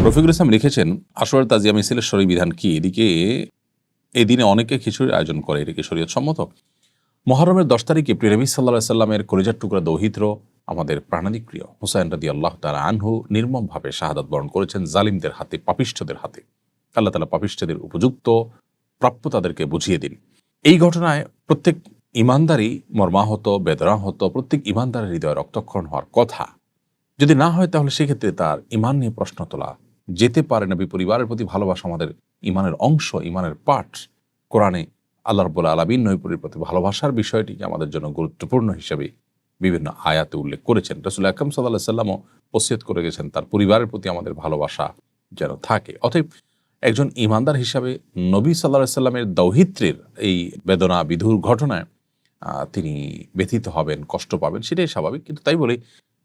রফিকুল ইসলাম লিখেছেন, আশুরার তাজিয়া মিছিলের শরঈ বিধান কি? এদিকে এদিনে অনেকে খিচুড়ির আয়োজন করে, এটা কি শরীয়ত সম্মত? মুহররমের 10 তারিখে প্রিয় নবী সাল্লাল্লাহু আলাইহি সাল্লামের কলিজার টুকরা দৌহিত্র আমাদের প্রাণাধিক প্রিয় হুসাইন রাদিয়াল্লাহু তাআলা আনহু নির্মমভাবে শাহাদাত বরণ করেছেন জালিমদের হাতে, পাপিষ্ঠদের হাতে। আল্লাহ তাআলা পাপিষ্ঠদের উপযুক্ত প্রাপ্য তাদেরকে বুঝিয়ে দিন। এই ঘটনায় প্রত্যেক ঈমানদারই মর্মাহত, বেদনাহত, প্রত্যেক ঈমানদারের হৃদয়ে রক্তক্ষরণ হওয়ার কথা। যদি না হয় তাহলে সেক্ষেত্রে তার ঈমান নিয়ে প্রশ্ন তোলা যেতে পারে। নবী পরিবারের প্রতি ভালোবাসা আমাদের ঈমানের অংশ, ঈমানের পার্ট। কোরআনে আল্লাহ রাব্বুল আলামিন নবীর প্রতি ভালোবাসার বিষয়টিকে আমাদের জন্য গুরুত্বপূর্ণ হিসেবে বিভিন্ন আয়াতে উল্লেখ করেছেন। রাসূল আকরাম সাল্লাল্লাহু আলাইহি ওয়াসাল্লামও ওসিয়ত করে গেছেন তার পরিবারের প্রতি আমাদের ভালোবাসা যেন থাকে। অতএব একজন ঈমানদার হিসাবে নবী সাল্লাল্লাহু আলাইহি ওয়াসাল্লামের দৌহিত্রের এই বেদনা বিধুর ঘটনায় তিনি ব্যথিত হবেন, কষ্ট পাবেন, সেটাই স্বাভাবিক। কিন্তু তাই বলে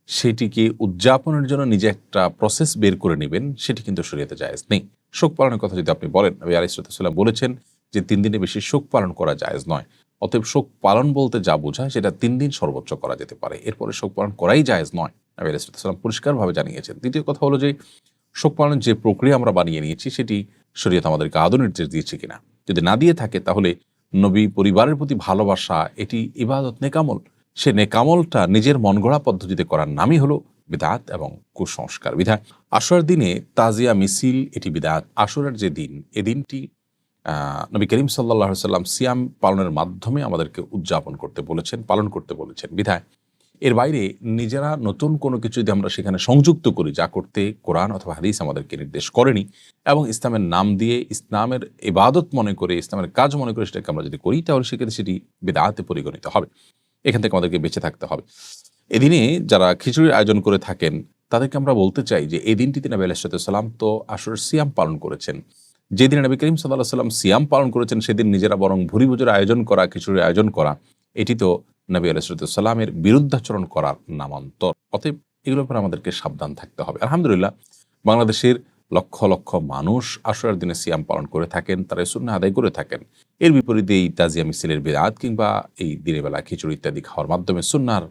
সেটিকে উদযাপনের জন্য নিজে একটা প্রসেস বের করে নেবেন, সেটি কিন্তু শরীয়তে জায়েজ নেই। শোক পালনের কথা যদি আপনি বলেন, নবী আলাইহিস সালাম বলেছেন যে 3 দিনের বেশি শোক পালন করা জায়েজ নয়। অতএব শোক পালন বলতে যা বোঝায় সেটা 3 দিন সর্বোচ্চ করা যেতে পারে, এরপরে শোক পালন করাই জায়েজ নয়, নবী আলাইহিস সালাম পরিষ্কারভাবে জানিয়েছেন। দ্বিতীয় কথা হলো যে শোক পালনের যে প্রক্রিয়া আমরা বানিয়ে নিয়েছি সেটি শরীয়ত আমাদেরকে আদৌ নির্দেশ দিয়েছে কিনা। যদি না দিয়ে থাকে তাহলে নবী পরিবারের প্রতি ভালোবাসা এটি ইবাদত, নেকামল। সে নেকামলটা নিজের মন গড়া পদ্ধতিতে করার নামই হলো বিদআত এবং কুসংস্কার। বিধায় আশুরার দিনে তাজিয়া মিছিল এটি বিদআত। আশুরার যে দিন, এ দিনটি নবী করিম সাল্লাল্লাহু আলাইহি ওয়াসাল্লাম সিয়াম পালনের মাধ্যমে আমাদেরকে উদযাপন করতে বলেছেন, পালন করতে বলেছেন। বিধায় এর বাইরে নিজেরা নতুন কোনো কিছু যদি আমরা সেখানে সংযুক্ত করি, যা করতে কোরআন অথবা হাদিস আমাদেরকে নির্দেশ করেনি, এবং ইসলামের নাম দিয়ে ইসলামের ইবাদত মনে করে, ইসলামের কাজ মনে করে সেটাকে আমরা যদি করি, তাহলে সেক্ষেত্রে সেটি বিদআতে পরিগণিত হবে। এখান থেকে আমাদেরকে বেঁচে থাকতে হবে। এদিনে যারা খিচুড়ির আয়োজন করে থাকেন তাদেরকে আমরা বলতে চাই যে এই দিনটিতে নবী আলাইহিস সালাম তো আসলে সিয়াম পালন করেছেন। যেদিন নবী করিম সাল্লাল্লাহু আলাইহি সাল্লাম সিয়াম পালন করেছেন সেদিন নিজেরা বরং ভুরি ভোজের আয়োজন করা, খিচুড়ির আয়োজন করা, এটি তো নবী আলাইহিস সালামের বিরুদ্ধাচরণ করার নামান্তর। অতএব এগুলোর উপর আমাদেরকে সাবধান থাকতে হবে। আলহামদুলিল্লাহ, বাংলাদেশের লক্ষ লক্ষ মানুষ আশুরার দিনে সিয়াম পালন করে থাকেন, তারা সুন্নাহ আদায় করে থাকেন। এর বিপরীতে এই তাজিয়া মিছিলের বিদআত কিংবা এই দিনের বেলা খিচুড়ি ইত্যাদি খাওয়ার মাধ্যমে সুন্নাহর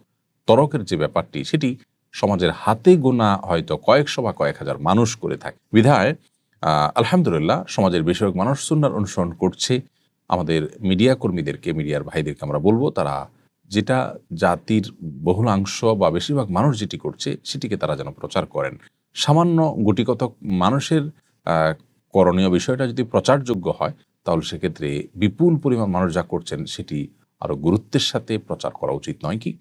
তরকের যে ব্যাপারটি, সেটি সমাজের হাতে গোনা হয়তো কয়েকশো বা কয়েক হাজার মানুষ করে থাকে। বিধায় আলহামদুলিল্লাহ, সমাজের বেশিরভাগ মানুষ সুন্নাহর অনুসরণ করছে। আমাদের মিডিয়া কর্মীদেরকে, মিডিয়ার ভাইদেরকে আমরা বলবো, তারা যেটা জাতির বহুলাংশ বা বেশিরভাগ মানুষ যেটি করছে সেটিকে তারা যেন প্রচার করেন। সামান্য গুটিকতক মানুষের করণীয় বিষয়টা যদি প্রচারযোগ্য হয়, তাহলে সেক্ষেত্রে বিপুল পরিমাণ মানুষ যা করছেন সেটি আরও গুরুত্বের সাথে প্রচার করা উচিত নয় কি?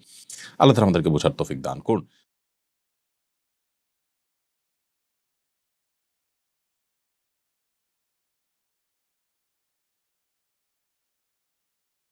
আল্লাহ তাআলা আমাদেরকে বোঝার তৌফিক দান করুন।